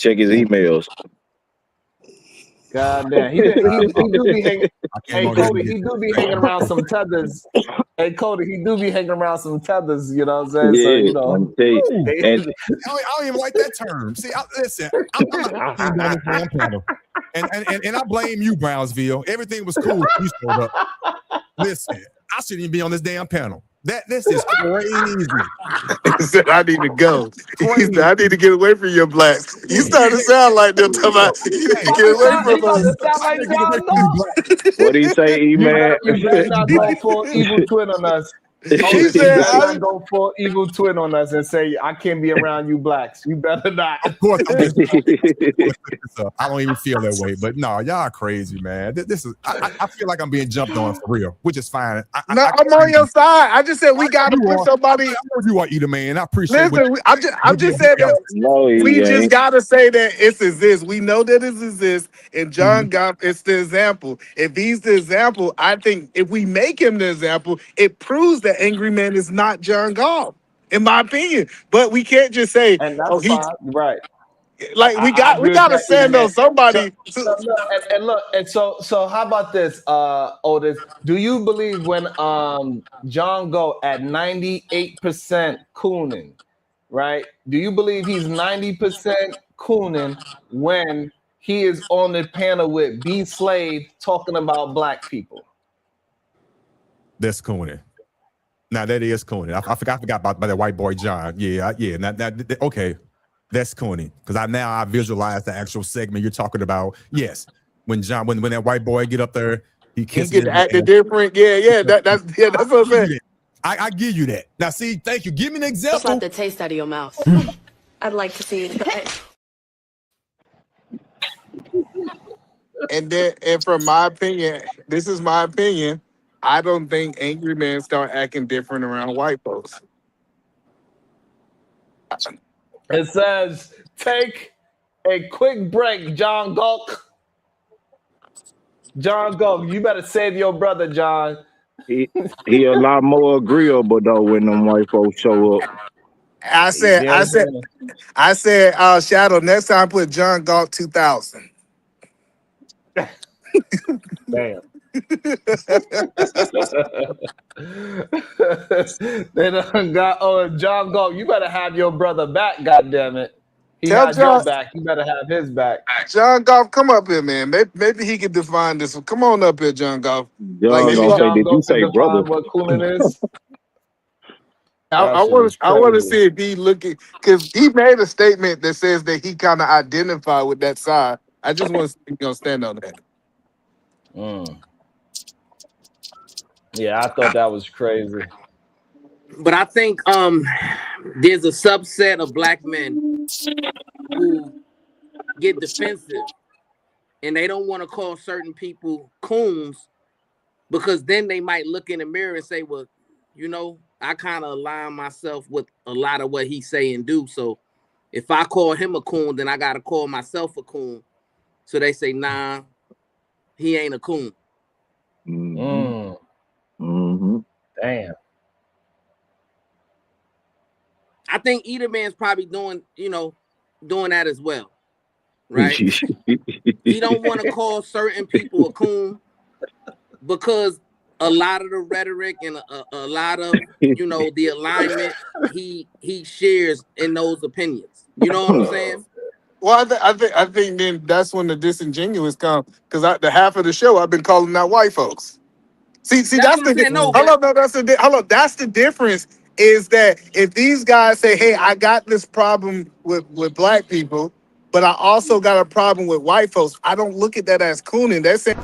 Check his emails. God damn, he do be hanging. Hey Cody, he do be hanging around some tethers. Hey Cody, he do be hanging around some tethers. You know what I'm saying? Yeah, So you know, I'm tell you. I don't even like that term. See, listen, I'm on this damn panel, and I blame you, Brownsville. Everything was cool. You showed up. Listen, I shouldn't even be on this damn panel. This is crazy. He said, I need to go. He said, I need to get away from your blacks. You starting to sound like they're talking about you need to get away from us. What do you say, E-Man? You better not go full evil twin on us. He said, not go full evil twin on us and say, I can't be around you blacks. You better not. Of course, I don't even feel that way. But no, y'all crazy, man. This is I feel like I'm being jumped on for real, which is fine. I'm on your side. I just said we got to put somebody. I know you are, Eater Man. I appreciate. Listen, I'm just saying that we just got to say that it exists. We know that it exists, and John Goff is the example. If he's the example, I think if we make him the example, it proves that Angry Man is not John Goff, in my opinion. But we can't just say, and that's fine. Right. Like we got to send on somebody. So how about this, Otis? Do you believe when John Go at 98% cooning, right? Do you believe he's 90% cooning when he is on the panel with B Slave talking about black people? That's cooning. Now that is cooning. I forgot about that white boy John. Yeah. Okay. That's cooning because I visualize the actual segment you're talking about. Yes, when that white boy get up there, he get acting different. Yeah. That's what I'm saying. I give you that. Now, see, thank you. Give me an example. Slap the taste out of your mouth. I'd like to see it. And from my opinion, this is my opinion. I don't think Angry Man start acting different around white folks. It says, take a quick break, John Gulk. John Gulk, you better save your brother, John. He a lot more agreeable though when them white folks show up. I said, Shadow, next time put John Gulk 2000. Damn. They done got John Gulk. You better have your brother back, goddammit. He has your back. You better have his back. John Goff, come up here, man. Maybe he can define this. Come on up here, John Goff. John Goff, did you say brother? What cooling is? I want to see if he looking because he made a statement that says that he kind of identified with that side. I just want to see if he's gonna stand on that. Yeah, I thought that was crazy. But I think there's a subset of black men who get defensive and they don't want to call certain people coons because then they might look in the mirror and say, well, you know, I kind of align myself with a lot of what he say and do. So if I call him a coon, then I got to call myself a coon. So they say, nah, he ain't a coon. Damn. I think Eater Man's probably doing that as well, right? He don't want to call certain people a coon because a lot of the rhetoric and a lot of the alignment he shares in those opinions. You know what I'm saying? Well, I think then that's when the disingenuous come because the half of the show I've been calling out white folks. See, that's the difference. That's the difference. Is that if these guys say, "Hey, I got this problem with black people, but I also got a problem with white folks," I don't look at that as cooning. They're saying,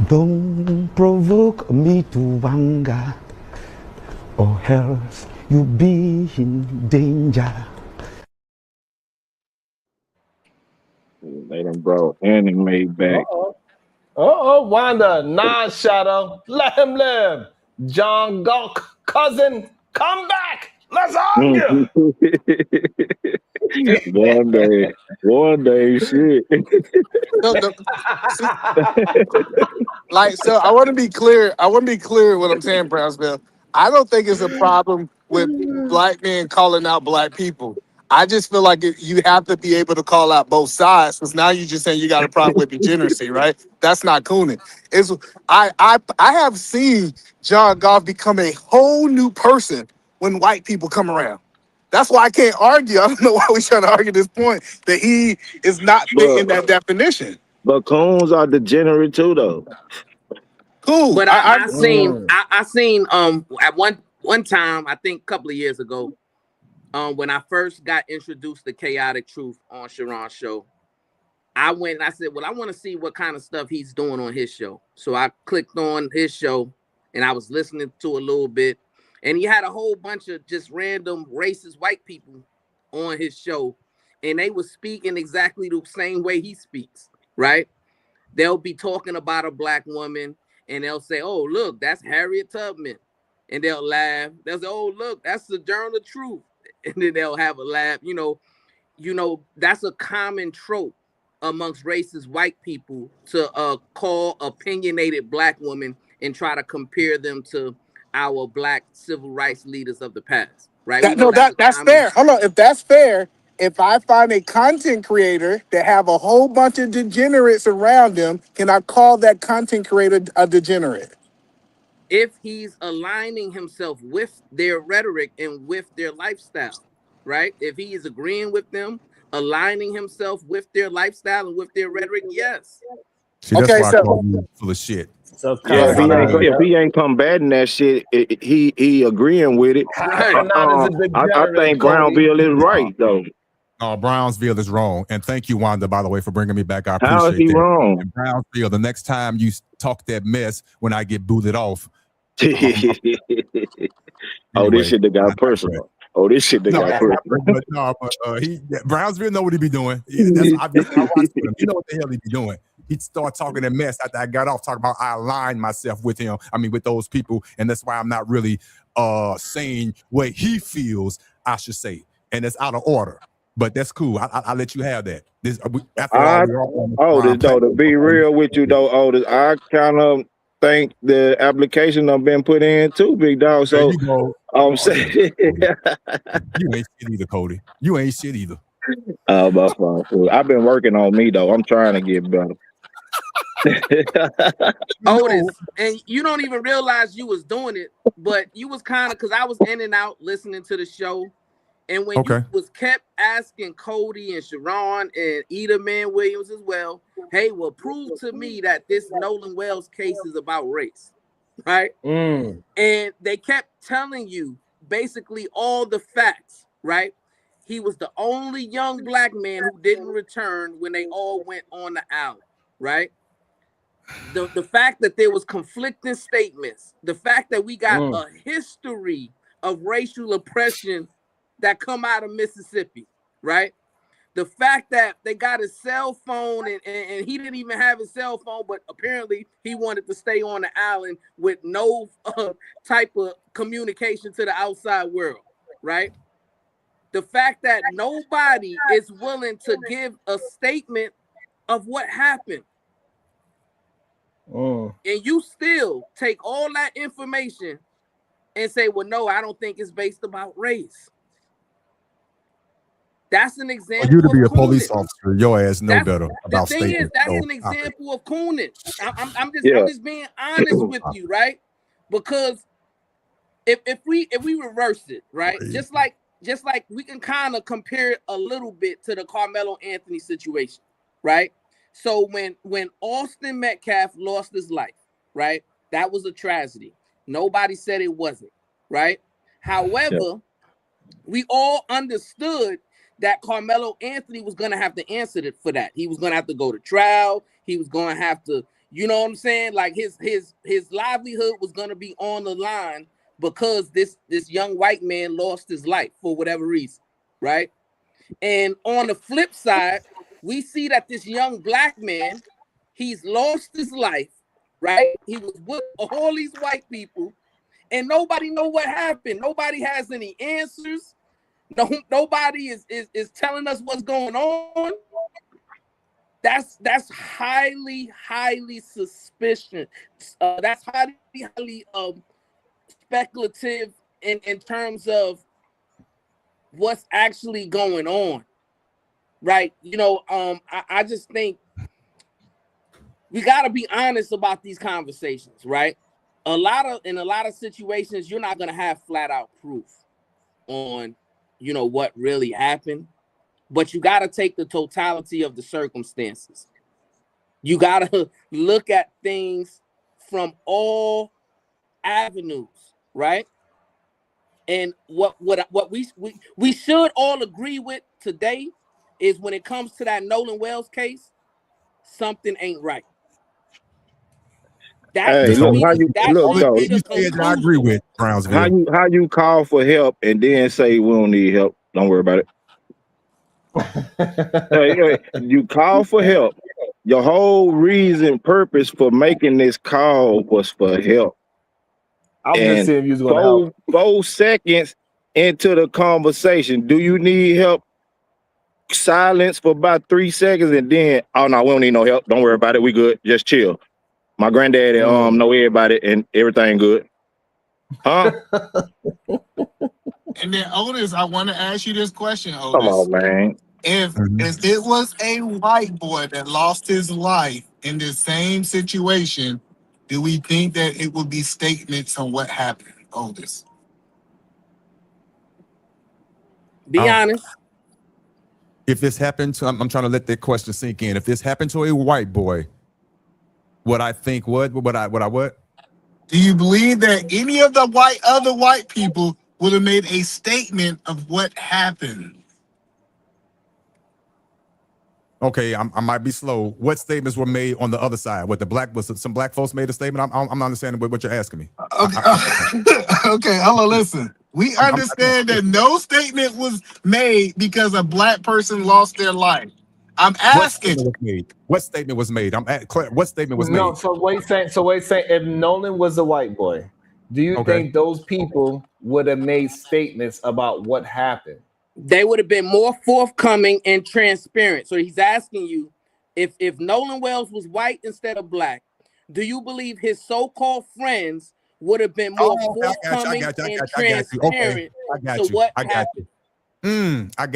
"Don't provoke me to anger, or else you'll be in danger." They done brought anime back. Wanda, non-shadow, let him live. John Gulk, cousin, come back. Let's argue. One day, shit. So I want to be clear. What I'm saying, Brownsville. I don't think it's a problem with black men calling out black people. I just feel like you have to be able to call out both sides, because now you're just saying you got a problem with degeneracy, right? That's not cooning. It's I have seen John Goff become a whole new person when white people come around. That's why I can't argue. I don't know why we're trying to argue this point that he is not But fitting that definition. coons are degenerate too, though. Cool. But I I seen Mm. I seen at one time, I think a couple of years ago, when I first got introduced to Chaotic Truth on Sharon's show, I went and I said, well, I want to see what kind of stuff he's doing on his show. So I clicked on his show and I was listening to a little bit. And he had a whole bunch of just random racist white people on his show. And they were speaking exactly the same way he speaks, right? They'll be talking about a black woman and they'll say, oh, look, that's Harriet Tubman. And they'll laugh. They'll say, oh, look, that's the Journal of Truth. And then they'll have a laugh. You know, that's a common trope amongst racist white people to call opinionated black women and try to compare them to our black civil rights leaders of the past, right? We that know no that's a that's common. fair. Hold on, if that's fair, if I find a content creator that have a whole bunch of degenerates around them, can I call that content creator a degenerate? If he's aligning himself with their rhetoric and with their lifestyle, right? If he is agreeing with them, aligning himself with their lifestyle and with their rhetoric, yes. See, that's Okay, why I so call you full of shit. So Yeah, Because I know. Cassian, if he ain't combating that shit, he agreeing with it. Right. Cassian is a I degenerate, think Cody. Brownville is right though. Brownsville is wrong. And thank you, Wanda, by the way, for bringing me back. I How is appreciate he that. wrong? And Brownsville, the next time you talk that mess when I get booted off. Oh, this Anyway, shit that I got digress. personal. Oh, this shit that No, got personal. Brownsville know what he be doing. I watch him. You know what the hell he be doing. He'd start talking that mess after I got off, talking about I aligned myself with him. I mean, with those people, and that's why I'm not really saying what he feels I should say, and it's out of order. But that's cool. I'll let you have that. After all, we're all on the Otis, though, to platform. be real with you, though, Otis, I kind of think the application done been put in too, big dog. There So you go. I'm saying, You ain't shit either, Cody. You ain't shit either. my fault. I've been working on me though. I'm trying to get better. Otis, and you don't even realize you was doing it, but you was kind of, because I was in and out listening to the show, and when you was kept asking Cody and Sharon and Eda Man Williams as well, hey, well, prove to me that this Nolan Wells case is about race, right? Mm. And they kept telling you basically all the facts, right? He was the only young black man who didn't return when they all went on the island, right? The fact that there was conflicting statements, the fact that we got a history of racial oppression that come out of Mississippi, right? The fact that they got his cell phone and he didn't even have his cell phone, but apparently he wanted to stay on the island with no type of communication to the outside world, right? The fact that nobody is willing to give a statement of what happened. And you still take all that information and say, well, no, I don't think it's based about race. That's an example. For you to be of a cooning. police officer, your ass know better about the thing is, statements. that's an example of cooning. I'm just being honest with you, right? Because if we reverse it, right, just like we can kind of compare it a little bit to the Carmelo Anthony situation, right? So when Austin Metcalf lost his life, right, that was a tragedy. Nobody said it wasn't, right? However, we all understood that Carmelo Anthony was going to have to answer for that. He was going to have to go to trial. He was going to have to, you know what I'm saying? Like his livelihood was going to be on the line because this young white man lost his life for whatever reason, right? And on the flip side, we see that this young black man, he's lost his life, right? He was with all these white people, and nobody know what happened. Nobody has any answers. Nobody is telling us what's going on. That's highly suspicious. That's highly speculative in terms of what's actually going on, right? You know, I just think we got to be honest about these conversations, right? In a lot of situations, you're not going to have flat out proof on, you know, what really happened, but you got to take the totality of the circumstances. You got to look at things from all avenues, right? And what we should all agree with today is when it comes to that Nolan Wells case, something ain't right. That Hey, should look be how you that look should though. be You the said that I agree conclusion. with Brownsville. How you call for help and then say we don't need help. Don't worry about it. Hey, you call for help. Your whole reason, purpose for making this call was for help. I'm just And seeing if you was gonna help. 4 seconds into the conversation, do you need help? Silence for about 3 seconds, and then, oh no, we don't need no help. Don't worry about it. We good. Just chill. My granddaddy know everybody and everything good. Huh? And then Otis, I want to ask you this question, Otis. Come on, man. If it was a white boy that lost his life in the same situation, do we think that it would be statements on what happened, Otis? Be honest. If this happened to, I'm trying to let that question sink in. If this happened to a white boy, what I think what? Do you believe that any of the other white people would have made a statement of what happened? Okay, I might be slow. What statements were made on the other side? What some black folks made a statement? I'm not understanding what you're asking me. Okay, okay, hello, listen. We understand that no statement was made because a black person lost their life. I'm asking. What statement was made? What statement was made? No, so what he's saying, if Nolan was a white boy, do you think those people would have made statements about what happened? They would have been more forthcoming and transparent. So he's asking you, if Nolan Wells was white instead of black, do you believe his so-called friends would have been more forthcoming and transparent to what happened? I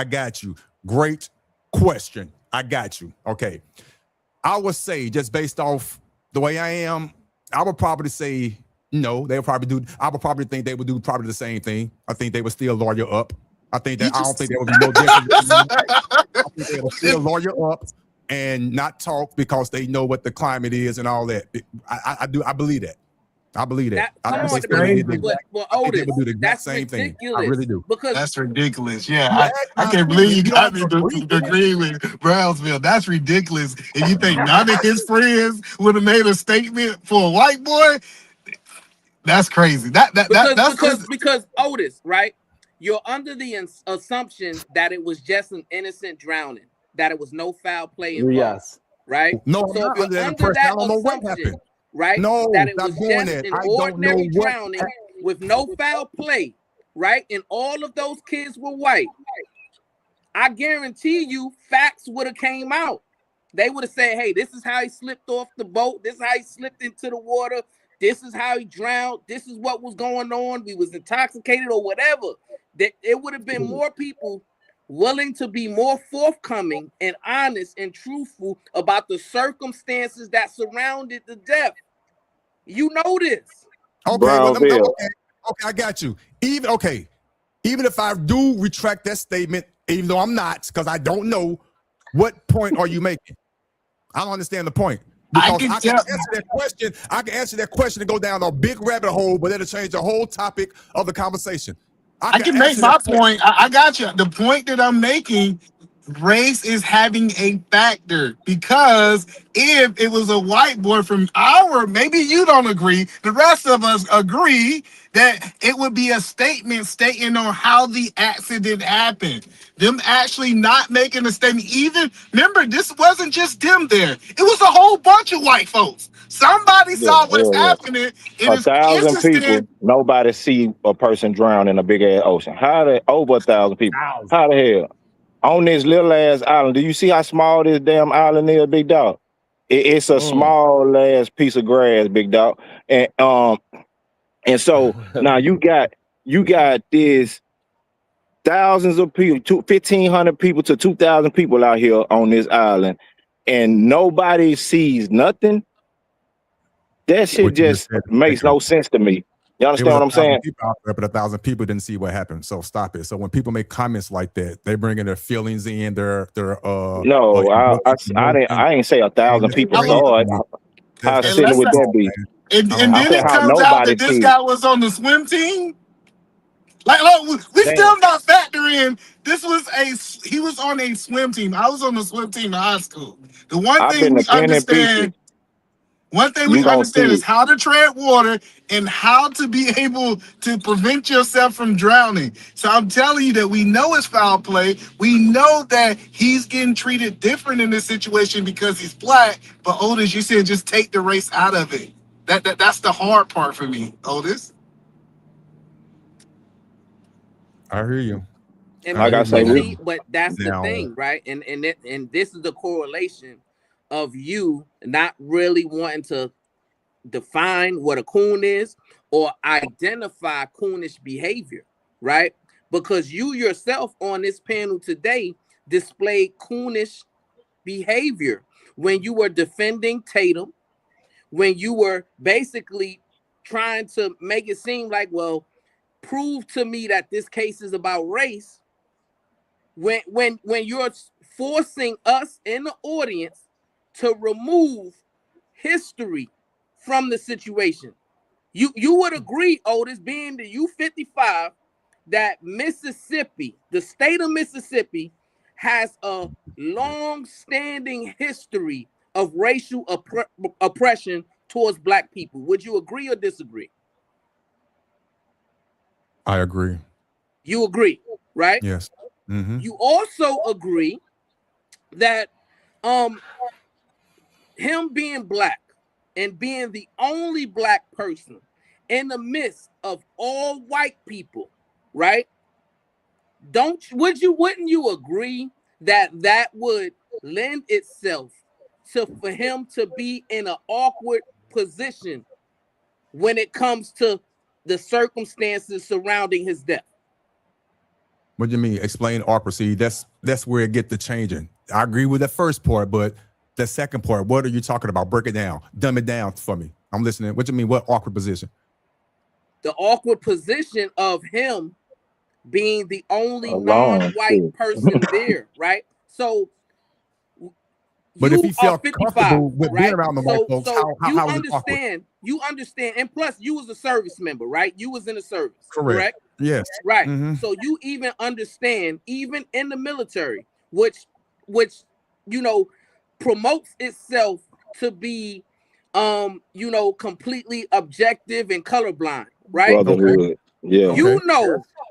got you. Great question. I got you. Okay. I would say, just based off the way I am, I would probably say no. They would probably do. I would probably think they would do probably the same thing. I think they would still lawyer up. I don't think there would be no difference. I think they would still lawyer up and not talk because they know what the climate is and all that. I believe that. I believe that. Otis, they would do the exact same thing. I really do. Because that's ridiculous. Yeah, I can't believe you got me to agree with Brownsville. That's ridiculous. If you think none of his friends would have made a statement for a white boy, that's crazy. Because Otis, right? You're under the assumption that it was just an innocent drowning, that it was no foul play involved, yes. Right? No, so I'm not under that assumption, right? No, that it was just an ordinary drowning with no foul play, right? And all of those kids were white. I guarantee you, facts would have came out. They would have said, "Hey, this is how he slipped off the boat. This is how he slipped into the water. This is how he drowned. This is what was going on. We was intoxicated or whatever." It would have been more people willing to be more forthcoming and honest and truthful about the circumstances that surrounded the death. You know this. Okay, I got you. Even if I do retract that statement, even though I'm not, because I don't know, what point are you making? I don't understand the point. Because I can answer that question. I can answer that question and go down a big rabbit hole, but it'll change the whole topic of the conversation. I can make my point. I got you. The point that I'm making, race is having a factor, because if it was a white boy from maybe you don't agree, the rest of us agree that it would be a statement stating on how the accident happened. Them actually not making a statement. Even, remember, this wasn't just them there. It was a whole bunch of white folks. Somebody saw what's happening. 1,000 people, nobody see a person drown in a big ass ocean. Over 1,000 people? How the hell? On this little ass island, do you see how small this damn island is, big dog? It's a small ass piece of grass, big dog. And so now you got this thousands of people, 1,500 people to 2,000 people out here on this island, and nobody sees nothing. That shit What you just just said, makes no sense to me. You it understand was what I'm 1,000 saying? people out there, but 1,000 people didn't see what happened. So stop it. So when people make comments like that, they bring in their feelings in, their No, emotions. I ain't say 1,000 That's people crazy saw to it. me. How That's silly let's would not, that wrong, be? man. and I I then don't said it like how that. comes out nobody that this see. guy was on the swim team. Like, look, we Damn, still not factoring. He was on a swim team. I was on the swim team in high school. The one I've thing been to we plenty of beaches. understand, one thing You we gonna understand see is how to tread water and how to be able to prevent yourself from drowning. So I'm telling you that we know it's foul play. We know that he's getting treated different in this situation because he's black. But Otis, you said just take the race out of it. That's the hard part for me, Otis. I hear you. And I like hear I you say, but we see, but that's the now. thing, right? And this is the correlation of you not really wanting to define what a coon is or identify coonish behavior, right? Because you yourself on this panel today displayed coonish behavior when you were defending Tatum, when you were basically trying to make it seem like, well, prove to me that this case is about race. When you're forcing us in the audience to remove history from the situation. You would agree, Otis, being the U55, that Mississippi, the state of Mississippi, has a long-standing history of racial oppression towards black people. Would you agree or disagree? I agree. You agree, right? Yes. Mm-hmm. You also agree that him being black and being the only black person in the midst of all white people, right? Wouldn't you agree that that would lend itself to for him to be in an awkward position when it comes to the circumstances surrounding his death? What do you mean? Explain awkward. That's where it get the changing. I agree with the first part, but the second part, what are you talking about? Break it down. Dumb it down for me. I'm listening. What do you mean? What awkward position? The awkward position of him being the only alone. non-white person there, right? So But if you he are felt 55, comfortable with being right? around the white folks, So you how is it awkward? understand, and plus you was a service member, right? You was in the service, Correct. correct? Yes. Right. Mm-hmm. So you even understand, even in the military, which promotes itself to be completely objective and colorblind, right? Okay. Brotherhood. Yeah. Okay.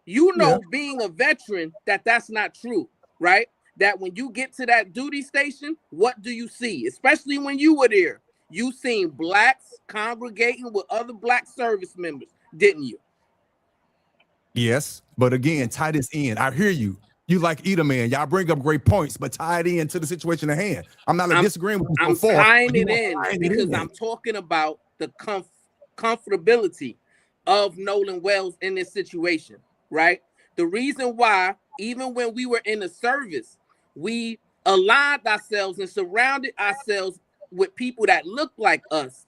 You Yeah. know, being a veteran, that's not true, right? That when you get to that duty station, what do you see? Especially when you were there, you seen blacks congregating with other black service members, didn't you? Yes. But again, tie this in. I hear you. You like Eater Man. Y'all bring up great points, but tie it in to the situation at hand. I'm not disagreeing with you I'm so far. tying it in because I'm talking about the comfortability of Nolan Wells in this situation, right? The reason why, even when we were in the service, we aligned ourselves and surrounded ourselves with people that look like us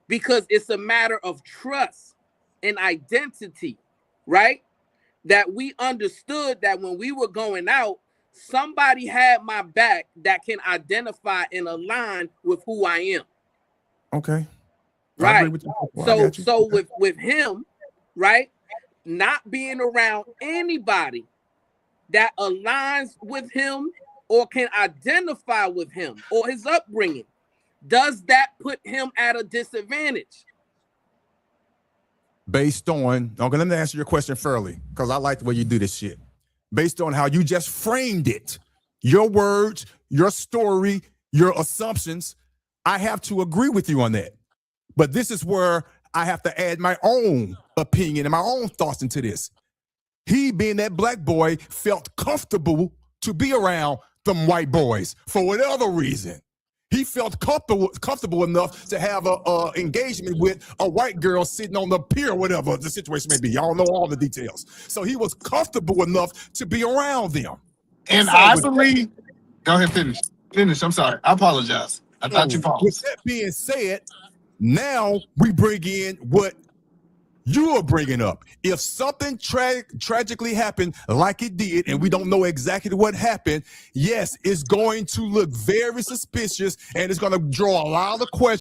because it's a matter of trust and identity, right? That we understood that when we were going out, somebody had my back that can identify and align with who I am. Okay. Right. I agree with you. So with him, right, not being around anybody that aligns with him or can identify with him or his upbringing, does that put him at a disadvantage? Based on, okay, let me answer your question fairly, because I like the way you do this shit. Based on how you just framed it, your words, your story, your assumptions, I have to agree with you on that. But this is where I have to add my own opinion and my own thoughts into this. He, being that black boy, felt comfortable to be around them white boys for whatever reason. He felt comfortable enough to have a engagement with a white girl sitting on the pier, whatever the situation may be. Y'all know all the details. So he was comfortable enough to be around them. And So I believe. Go ahead, finish. Finish. I'm sorry. I apologize. I thought you with paused. that being said, now we bring in what you are bringing up. If something tragically happened like it did, and we don't know exactly what happened, yes, it's going to look very suspicious, and it's going to draw a lot of questions.